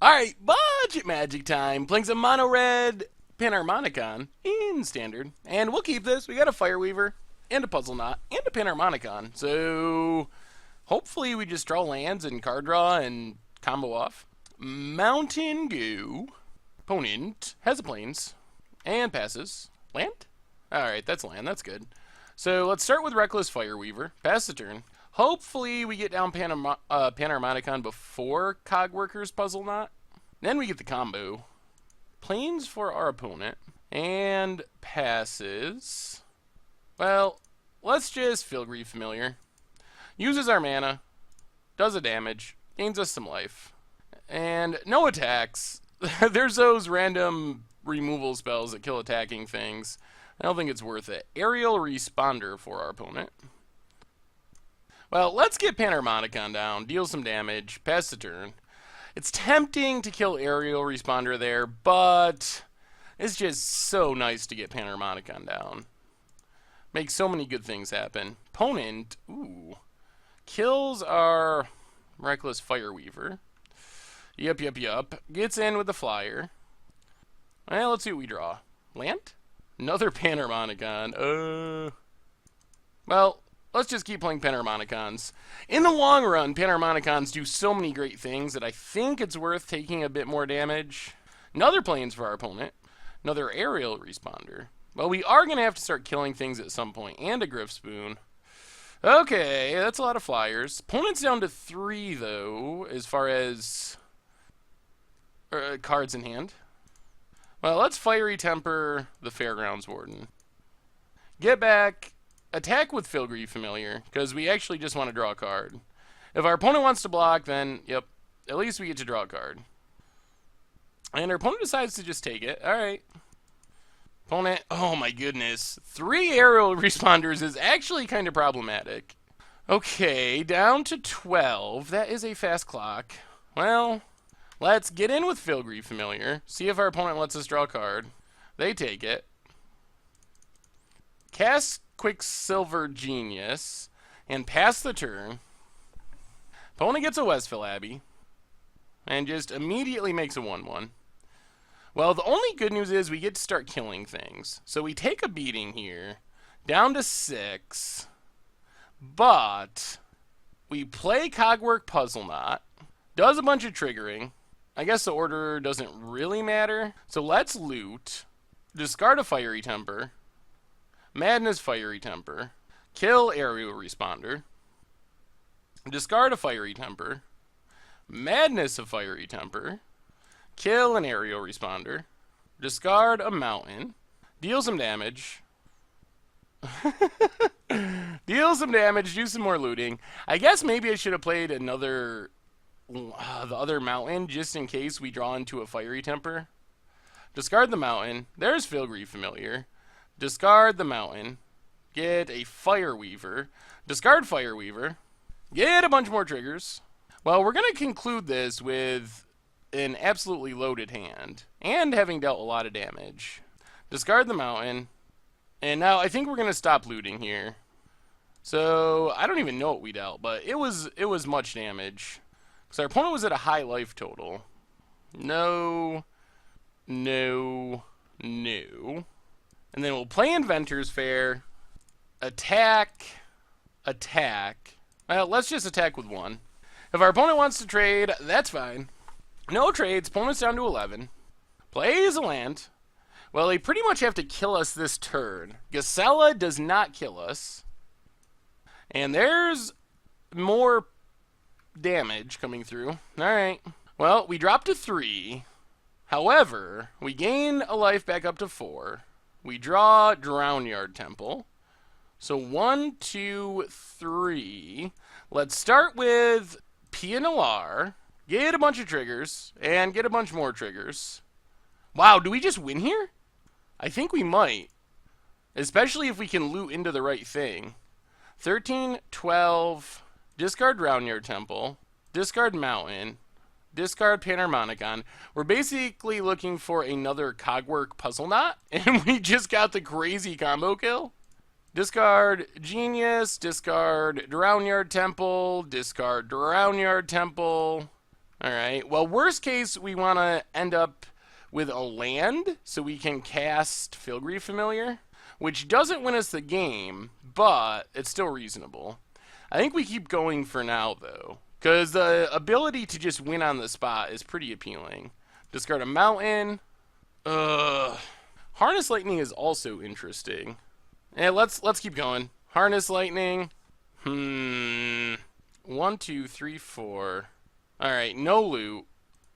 Alright, budget magic time. Playing some mono red Panharmonicon in standard. And we'll keep this. We got a Fireweaver and a Puzzle Knot and a Panharmonicon. So hopefully we just draw lands and card draw and combo off. Mountain Goo. Opponent has a plains and passes. Land? Alright, that's land. That's good. So let's start with Reckless Fireweaver. Pass the turn. Hopefully we get down Panharmonicon before Cogworker's Puzzle Knot. Then we get the combo. Plains for our opponent. And passes. Well, let's just Filigree Familiar. Uses our mana. Does a damage. Gains us some life. And no attacks. There's those random removal spells that kill attacking things. I don't think it's worth it. Aerial Responder for our opponent. Well, let's get Panharmonicon down, deal some damage, pass the turn. It's tempting to kill Aerial Responder there, but it's just so nice to get Panharmonicon down. Makes so many good things happen. Opponent, kills our Reckless Fireweaver. Yup. Gets in with the flyer. Well, let's see what we draw. Land? Another Panharmonicon. Well, let's just keep playing Panharmonicons. In the long run, Panharmonicons do so many great things that I think it's worth taking a bit more damage. Another plains for our opponent. Another Aerial Responder. Well, we are going to have to start killing things at some point. And a Griff Spoon. Okay, that's a lot of flyers. Opponent's down to 3, though, as far as cards in hand. Well, let's Fiery Temper the Fairgrounds Warden. Get back. Attack with Filigree Familiar, because we actually just want to draw a card. If our opponent wants to block, then, yep, at least we get to draw a card. And our opponent decides to just take it. Alright. Opponent, oh my goodness. 3 Aerial Responders is actually kind of problematic. Okay, down to 12. That is a fast clock. Well, let's get in with Filigree Familiar. See if our opponent lets us draw a card. They take it. Cast Quicksilver Genius and pass the turn. Opponent gets a Westville Abbey and just immediately makes a 1/1. Well, the only good news is we get to start killing things. So we take a beating here, down to 6, but we play Cogwork Puzzle Knot, does a bunch of triggering. I guess the order doesn't really matter. So let's loot, discard a Fiery Temper, Madness Fiery Temper, kill Aerial Responder, discard a Fiery Temper, Madness of Fiery Temper, kill an Aerial Responder, discard a Mountain, deal some damage, deal some damage, do some more looting. I guess maybe I should have played another, the other Mountain, just in case we draw into a Fiery Temper. Discard the Mountain, there's Filigree Familiar. Discard the Mountain, get a Fireweaver, discard Fireweaver, get a bunch more triggers. Well, we're going to conclude this with an absolutely loaded hand, and having dealt a lot of damage. Discard the Mountain, and now I think we're going to stop looting here. So, I don't even know what we dealt, but it was much damage. Because our opponent was at a high life total. No. And then we'll play Inventor's Fair, attack. Well, let's just attack with 1. If our opponent wants to trade, that's fine. No trades, opponent's down to 11. Plays a land. Well, they pretty much have to kill us this turn. Gisela does not kill us. And there's more damage coming through. Alright. Well, we drop to 3. However, we gain a life back up to 4. We draw Drownyard Temple. So 1, 2, 3. Let's start with Pianoir. Get a bunch of triggers. And get a bunch more triggers. Wow, do we just win here? I think we might. Especially if we can loot into the right thing. 13, 12. Discard Drownyard Temple. Discard Mountain. Discard Panharmonicon. We're basically looking for another Cogwork Puzzle Knot, and we just got the crazy combo kill. Discard Genius, discard Drownyard Temple, discard Drownyard Temple. Alright, well, worst case, we want to end up with a land so we can cast Filigree Familiar, which doesn't win us the game, but it's still reasonable. I think we keep going for now, though, because the ability to just win on the spot is pretty appealing. Discard a mountain. Harness Lightning is also interesting. Yeah, let's keep going. Harness Lightning. 1, 2, 3, 4. Alright, no loot.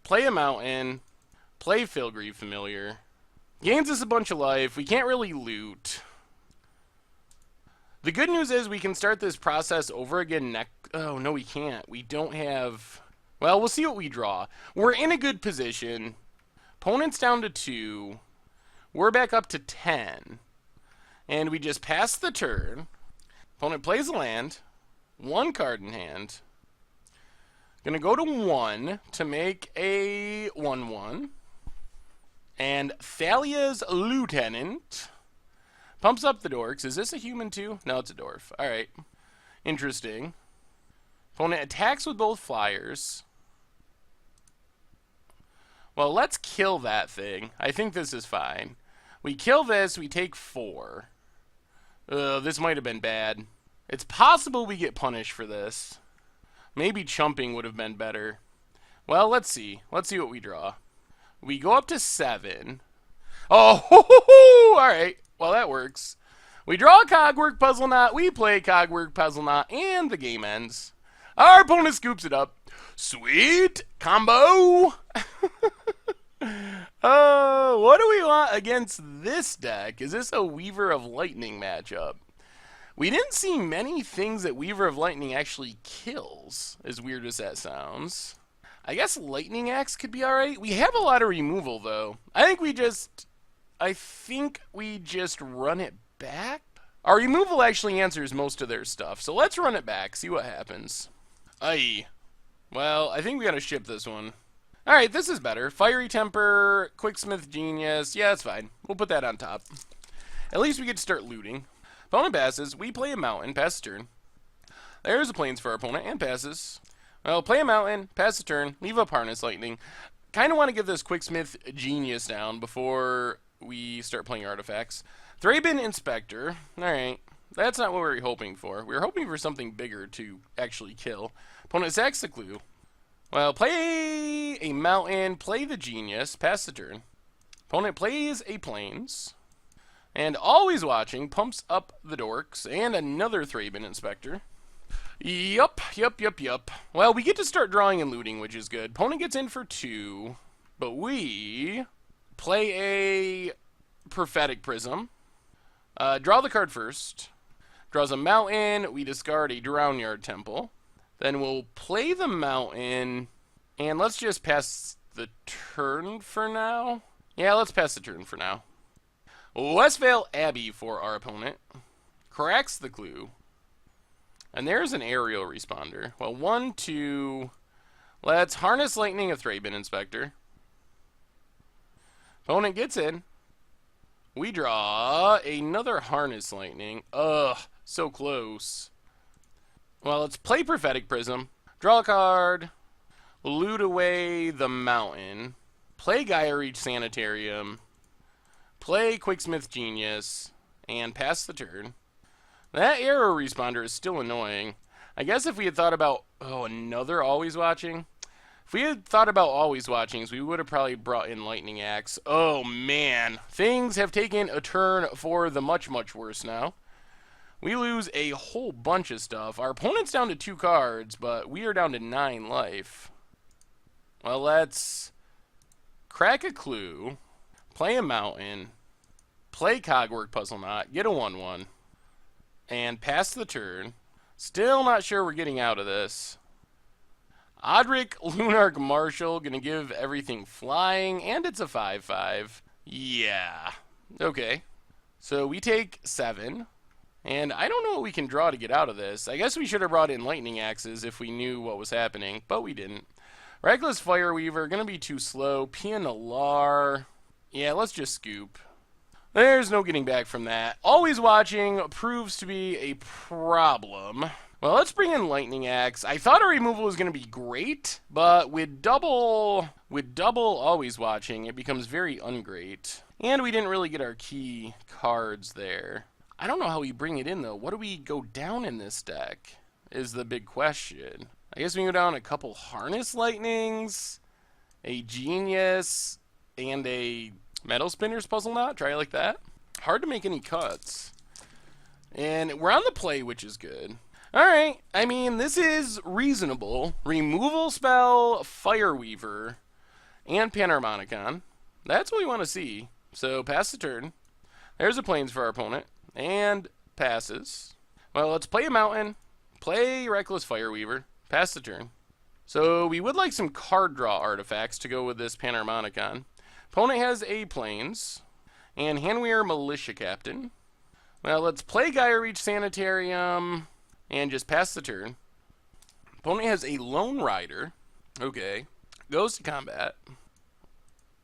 Play a mountain. Play Filigree Familiar. Gains us a bunch of life. We can't really loot. The good news is we can start this process over again next... Oh, no, we can't. We don't have... Well, we'll see what we draw. We're in a good position. Opponent's down to 2. We're back up to 10. And we just pass the turn. Opponent plays a land. 1 card in hand. Gonna go to 1 to make a 1/1. And Thalia's Lieutenant pumps up the dorks. Is this a human too? No, it's a dwarf. Alright. Interesting. Opponent attacks with both flyers. Well, let's kill that thing. I think this is fine. We kill this, we take 4. This might have been bad. It's possible we get punished for this. Maybe chumping would have been better. Well, let's see. Let's see what we draw. We go up to 7. Oh, alright. Well, that works. We draw a Cogwork Puzzle Knot, we play Cogwork Puzzle Knot, and the game ends. Our opponent scoops it up. Sweet combo! What do we want against this deck? Is this a Weaver of Lightning matchup? We didn't see many things that Weaver of Lightning actually kills, as weird as that sounds. I guess Lightning Axe could be alright. We have a lot of removal, though. I think we just run it back. Our removal actually answers most of their stuff, so let's run it back, see what happens. Aye. Well, I think we gotta ship this one. Alright, this is better. Fiery Temper, Quicksmith Genius. Yeah, it's fine. We'll put that on top. At least we get to start looting. Opponent passes. We play a mountain. Pass the turn. There's a plains for our opponent, and passes. Well, play a mountain. Pass the turn. Leave up Harness Lightning. Kind of want to get this Quicksmith Genius down before we start playing artifacts. Thraben Inspector. Alright. That's not what we were hoping for. We were hoping for something bigger to actually kill. Opponent sacks the clue. Well, play a mountain. Play the Genius. Pass the turn. Opponent plays a plains. And Always Watching pumps up the dorks, and another Thraben Inspector. Yup. Well, we get to start drawing and looting, which is good. Opponent gets in for 2, but we play a Prophetic Prism. Draw the card first. Draws a mountain. We discard a Drownyard Temple. Then we'll play the mountain, and let's just pass the turn for now. Yeah, let's pass the turn for now. Westvale Abbey for our opponent. Cracks the clue. And there's an aerial responder. Well, 1, 2. Let's Harness Lightning a Thraben Inspector. Opponent gets in. We draw another Harness Lightning. Ugh, so close. Well, let's play Prophetic Prism. Draw a card. Loot away the mountain. Play Gaia Reach Sanitarium. Play Quicksmith Genius, and pass the turn. That arrow responder is still annoying. I guess if we had thought about, another Always Watching. If we had thought about Always Watchings, we would have probably brought in Lightning Axe. Oh man, things have taken a turn for the much, much worse now. We lose a whole bunch of stuff. Our opponent's down to 2 cards, but we are down to 9 life. Well, let's crack a clue. Play a mountain, play Cogwork Puzzle Knot, get a 1/1, and pass the turn. Still not sure we're getting out of this. Odric Lunarch Marshal, gonna give everything flying, and it's a 5/5. Yeah. Okay. So we take 7, and I don't know what we can draw to get out of this. I guess we should have brought in Lightning Axes if we knew what was happening, but we didn't. Reckless Fireweaver, gonna be too slow. Pianalar. Yeah, let's just scoop. There's no getting back from that. Always Watching proves to be a problem. Well, let's bring in Lightning Axe. I thought our removal was going to be great, but with double always watching, it becomes very ungreat. And we didn't really get our key cards there. I don't know how we bring it in, though. What do we go down in this deck is the big question. I guess we go down a couple Harness Lightnings, a Genius, and a Metal Spinner's Puzzle Knot. Try it like that. Hard to make any cuts. And we're on the play, which is good. Alright, I mean, this is reasonable. Removal spell, Fireweaver, and Panharmonicon. That's what we want to see. So, pass the turn. There's a Plains for our opponent. And passes. Well, let's play a Mountain. Play Reckless Fireweaver. Pass the turn. So, we would like some card draw artifacts to go with this Panharmonicon. Opponent has a Plains. And Handweaver Militia Captain. Well, let's play Gaia Reach Sanitarium. And just pass the turn. Opponent has a Lone Rider. Okay. Goes to combat.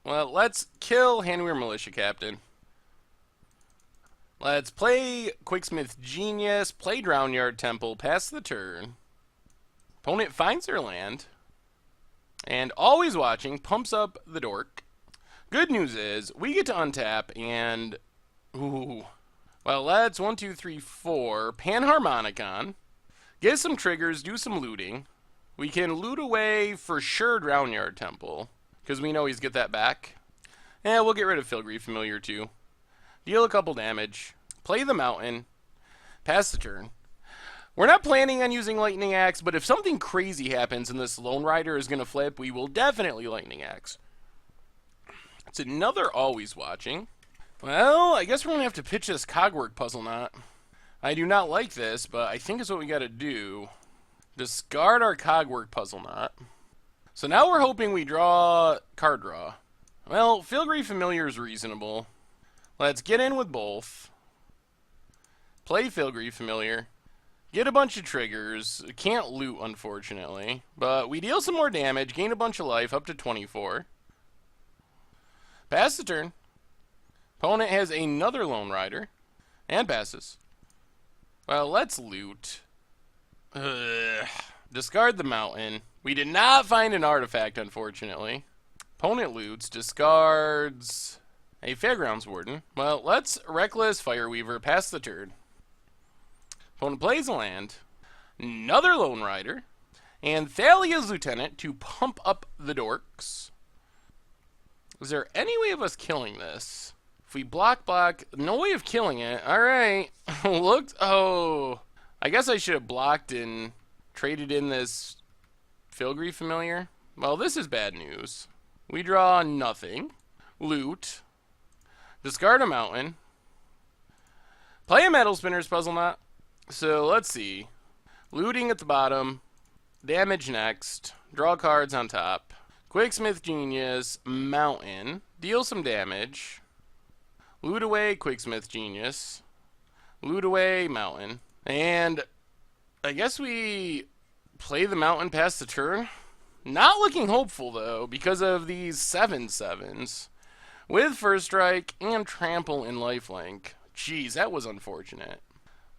Well, let's kill Handweaver Militia Captain. Let's play Quicksmith Genius. Play Drownyard Temple. Pass the turn. Opponent finds their land. And always watching. Pumps up the Dork. Good news is, we get to untap and... Ooh... Well, let's 1, 2, 3, 4. Panharmonicon. Get some triggers, do some looting. We can loot away for sure Drownyard Temple, because we know he's get that back. And we'll get rid of Filigree Familiar too. Deal a couple damage. Play the Mountain. Pass the turn. We're not planning on using Lightning Axe, but if something crazy happens and this Lone Rider is going to flip, we will definitely Lightning Axe. It's another Always Watching. Well, I guess we're going to have to pitch this Cogwork Puzzle Knot. I do not like this, but I think it's what we got to do. Discard our Cogwork Puzzle Knot. So now we're hoping we draw card draw. Well, Filigree Familiar is reasonable. Let's get in with both. Play Filigree Familiar. Get a bunch of triggers. Can't loot, unfortunately. But we deal some more damage, gain a bunch of life, up to 24. Pass the turn. Opponent has another Lone Rider. And passes. Well, let's loot. Discard the Mountain. We did not find an artifact, unfortunately. Opponent loots. Discards a Fairgrounds Warden. Well, let's Reckless Fireweaver. Pass the turn. Opponent plays a land. Another Lone Rider. And Thalia's Lieutenant to pump up the Dorks. Is there any way of us killing this? If we block, no way of killing it. Alright. Looked. Oh. I guess I should have blocked and traded in this Filigree Familiar. Well, this is bad news. We draw nothing. Loot. Discard a Mountain. Play a Metal Spinner's Puzzle Knot. So, let's see. Looting at the bottom. Damage next. Draw cards on top. Quicksmith Genius. Mountain. Deal some damage. Loot away Quicksmith Genius. Loot away Mountain. And I guess we play the Mountain past the turn. Not looking hopeful, though, because of these 7/7s. With First Strike and Trample and Lifelink. Jeez, that was unfortunate.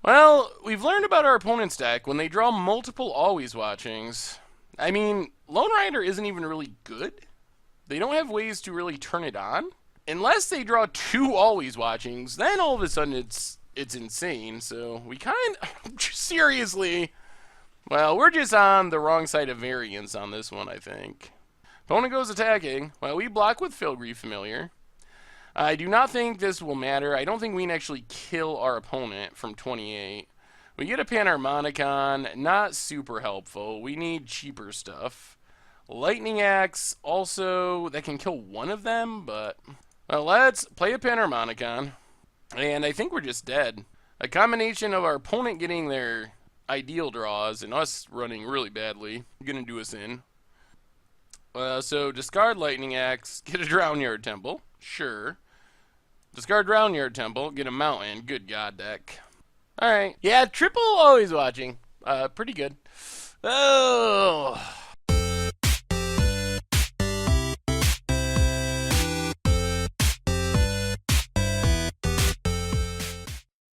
Well, we've learned about our opponent's deck when they draw multiple Always Watchings. I mean, Lone Rider isn't even really good. They don't have ways to really turn it on. Unless they draw 2 Always Watchings, then all of a sudden it's insane. So we seriously, well, we're just on the wrong side of variance on this one, I think. Opponent goes attacking. Well, we block with Filigree Familiar. I do not think this will matter. I don't think we can actually kill our opponent from 28. We get a Panharmonicon, not super helpful. We need cheaper stuff. Lightning Axe, also, that can kill one of them, but... Well, let's play a Panharmonicon. And I think we're just dead. A combination of our opponent getting their ideal draws and us running really badly gonna do us in. So, discard Lightning Axe, get a Drownyard Temple. Sure. Discard Drownyard Temple, get a Mountain. Good God, deck. Alright. Yeah, triple Always Watching. Pretty good. Oh...